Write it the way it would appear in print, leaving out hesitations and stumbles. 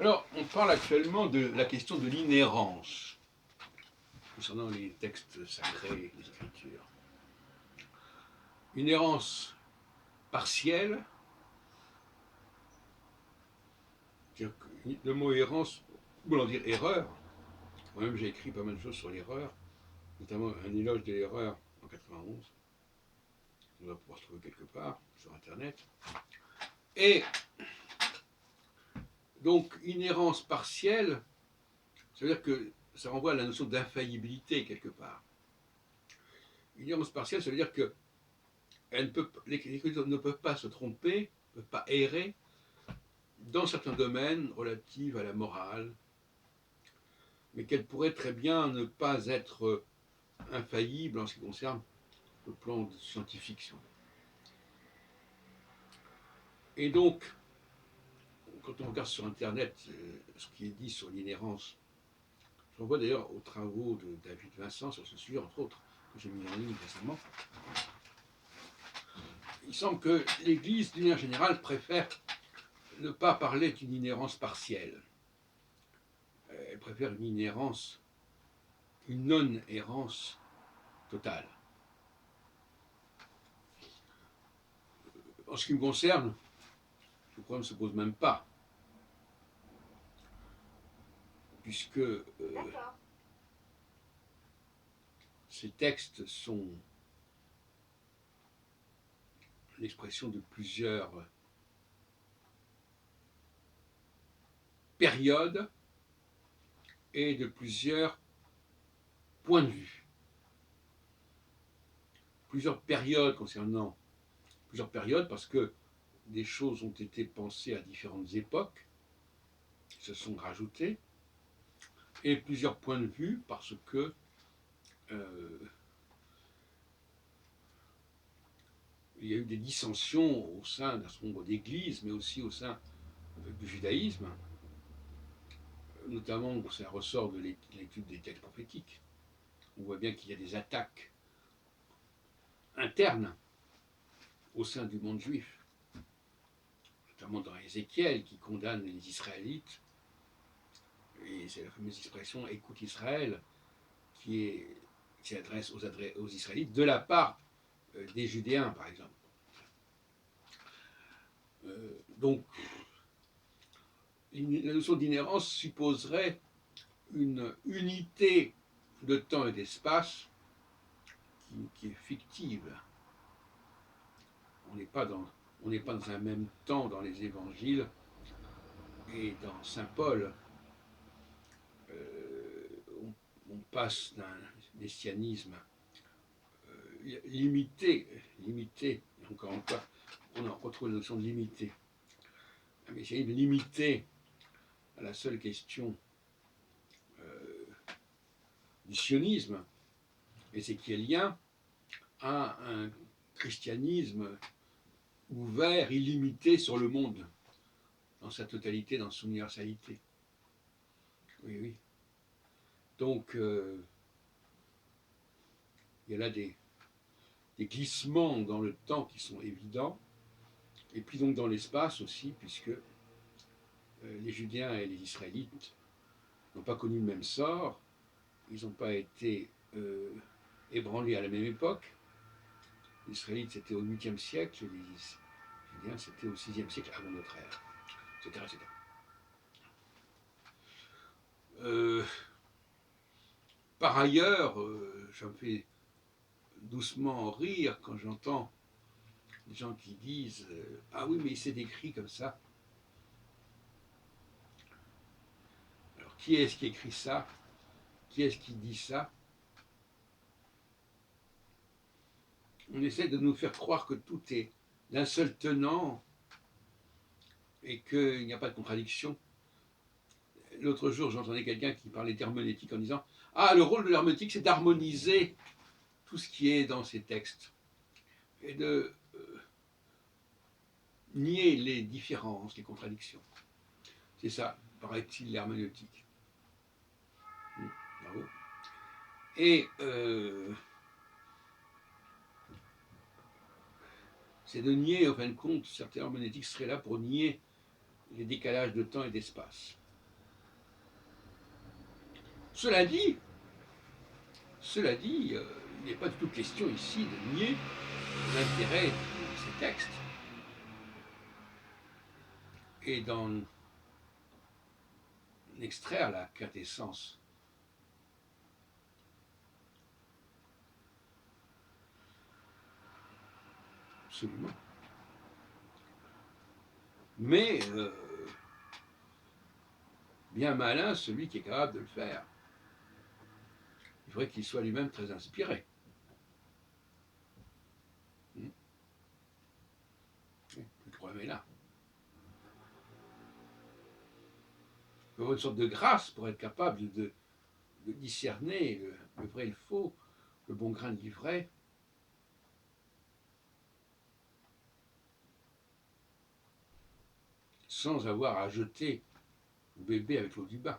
Alors, on parle actuellement de la question de l'inhérence concernant les textes sacrés, les Écritures. Inhérence partielle, c'est-à-dire que le mot errance, voulant dire erreur, moi-même j'ai écrit pas mal de choses sur l'erreur, notamment un éloge de l'erreur en 91, on va pouvoir se trouver quelque part sur Internet. Et donc, inhérence partielle, ça veut dire que ça renvoie à la notion d'infaillibilité quelque part. Inhérence partielle, ça veut dire que les Écritures ne peuvent pas se tromper, ne peuvent pas errer dans certains domaines relatifs à la morale, mais qu'elles pourraient très bien ne pas être infaillibles en ce qui concerne le plan scientifique. Et donc, quand on regarde sur Internet ce qui est dit sur l'inhérence, je renvoie d'ailleurs aux travaux de David Vincent sur ce sujet, entre autres, que j'ai mis en ligne récemment. Il semble que l'Église, d'une manière générale, préfère ne pas parler d'une inhérence partielle. Elle préfère une inhérence, une non-hérence totale. En ce qui me concerne, le problème ne se pose même pas, puisque ces textes sont l'expression de plusieurs périodes et de plusieurs points de vue. Plusieurs périodes concernant plusieurs périodes parce que des choses ont été pensées à différentes époques, se sont rajoutées, et plusieurs points de vue parce que il y a eu des dissensions au sein d'un certain nombre d'églises, mais aussi au sein du judaïsme, notamment c'est un ressort de l'étude des textes prophétiques. On voit bien qu'il y a des attaques internes au sein du monde juif, notamment dans Ézéchiel qui condamne les Israélites, et c'est la fameuse expression écoute Israël qui s'adresse aux Israélites de la part des Judéens par exemple. Donc la notion d'inhérence supposerait une unité de temps et d'espace qui est fictive. On n'est pas dans un même temps dans les évangiles et dans Saint Paul. On passe d'un messianisme limité, encore une fois, on en retrouve la notion de limité. Un messianisme limité à la seule question du sionisme ézéchiélien à un christianisme ouvert, illimité sur le monde, dans sa totalité, dans son universalité. Oui, oui. Donc, il y a là des glissements dans le temps qui sont évidents, et puis donc dans l'espace aussi, puisque les Judéens et les Israélites n'ont pas connu le même sort, ils n'ont pas été ébranlés à la même époque. Les Israélites, c'était au 8e siècle, les Judéens, c'était au 6e siècle avant notre ère, etc. etc. Par ailleurs, je me fais doucement rire quand j'entends des gens qui disent ah oui, mais il s'est décrit comme ça. Alors, qui est-ce qui écrit ça? Qui est-ce qui dit ça? On essaie de nous faire croire que tout est d'un seul tenant et qu'il n'y a pas de contradiction. L'autre jour, j'entendais quelqu'un qui parlait d'herméneutique en disant « Ah, le rôle de l'herméneutique, c'est d'harmoniser tout ce qui est dans ces textes et de nier les différences, les contradictions. » C'est ça, paraît-il, l'herméneutique. Bravo. Et c'est de nier, en fin de compte, certains herméneutiques seraient là pour nier les décalages de temps et d'espace. cela dit, il n'est pas du tout question ici de nier l'intérêt de ces textes et d'en extraire la quintessence. Absolument. Mais bien malin celui qui est capable de le faire. Il faudrait qu'il soit lui-même très inspiré. Le problème est là. Il faut avoir une sorte de grâce pour être capable de discerner le vrai et le faux, le bon grain de l'ivraie. Sans avoir à jeter le bébé avec l'eau du bain.